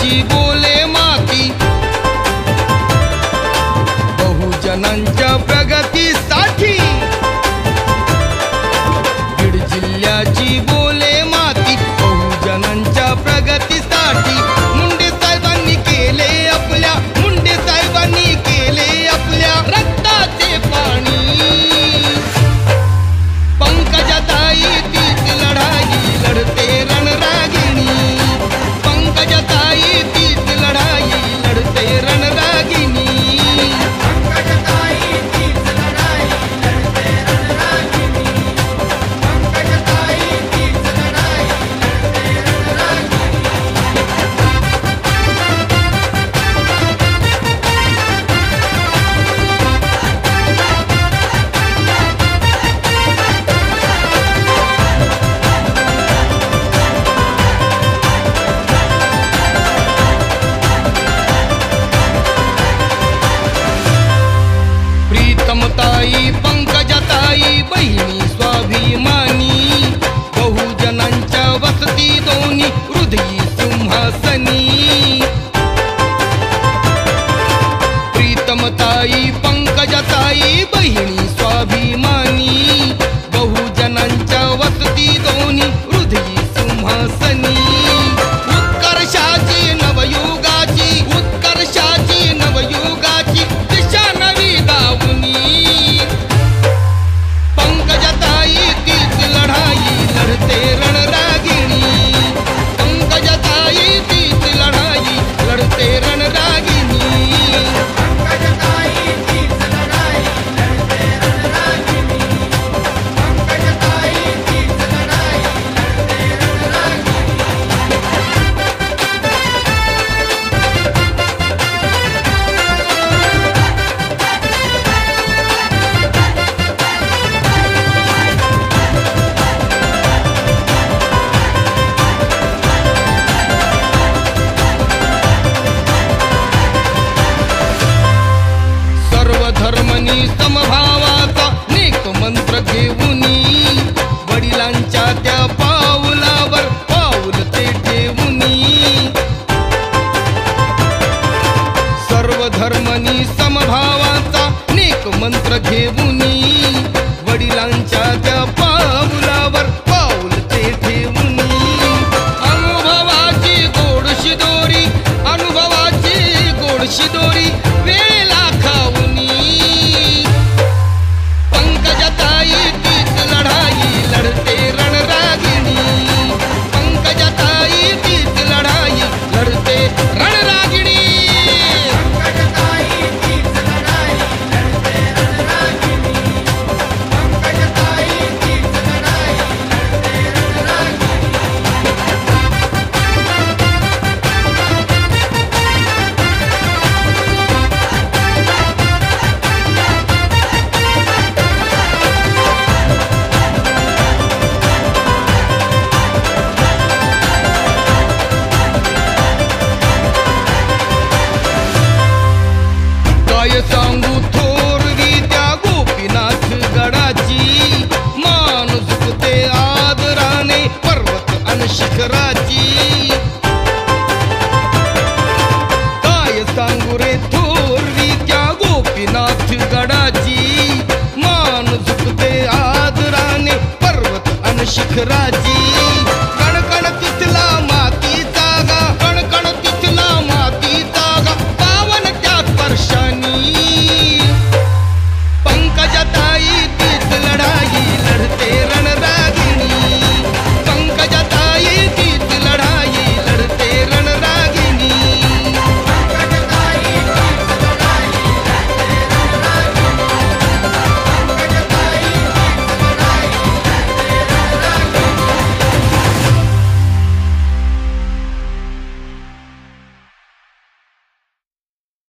जिल्ह्याची बोले माती, बहुजनांच्या प्रगतीसाठी बीड जिल्ह्याची बोले माती, बहुजनांच्या प्रगतीसाठी मुंडे साहेबांनी केले आपल्या, मुंडे साहेबांनी केले आपल्या रक्ताचे पाणी। पंकजाताई तीच लढाई लढते रणरागिणी, पंकजाताई तीच लढाई लढते रणरागिणी। पंकजाताई तीच लढाई लढते रणरागिणी, पंकजाताई तीच लढाई लढते रणरागिणी। प्रीतमताई पंकजाताई बहिणी स्वाभिमानी, बहुजनांच्या वसती दोन्ही हृदयी सिंहासनी। प्रीतमताई पंकजाताई बहिणी स्वाभिमानी, बहुजनांच्या वसती दोन्ही हृदयी सिंहासनी। उत्कर्षाची नवयुगाची, उत्कर्षाची नवयुगाची दिशा नवी दावुनी। पंकजाताई तीच लढाई लढते रणरागिणी, पंकजाताई तीच लढाई लढते रणरागिणी। पंकजाताई तीच लढाई लढते रणरागिणी, पंकजाताई तीच लढाई लढते रणरागिणी। सर्व धर्मनी समभावाचा नेक मंत्र घेऊनी, वडिलांच्या त्या पाऊलावर पाऊल ते ठेवूनी। सर्व धर्मनी समभावाचा नेक मंत्र घेऊनी,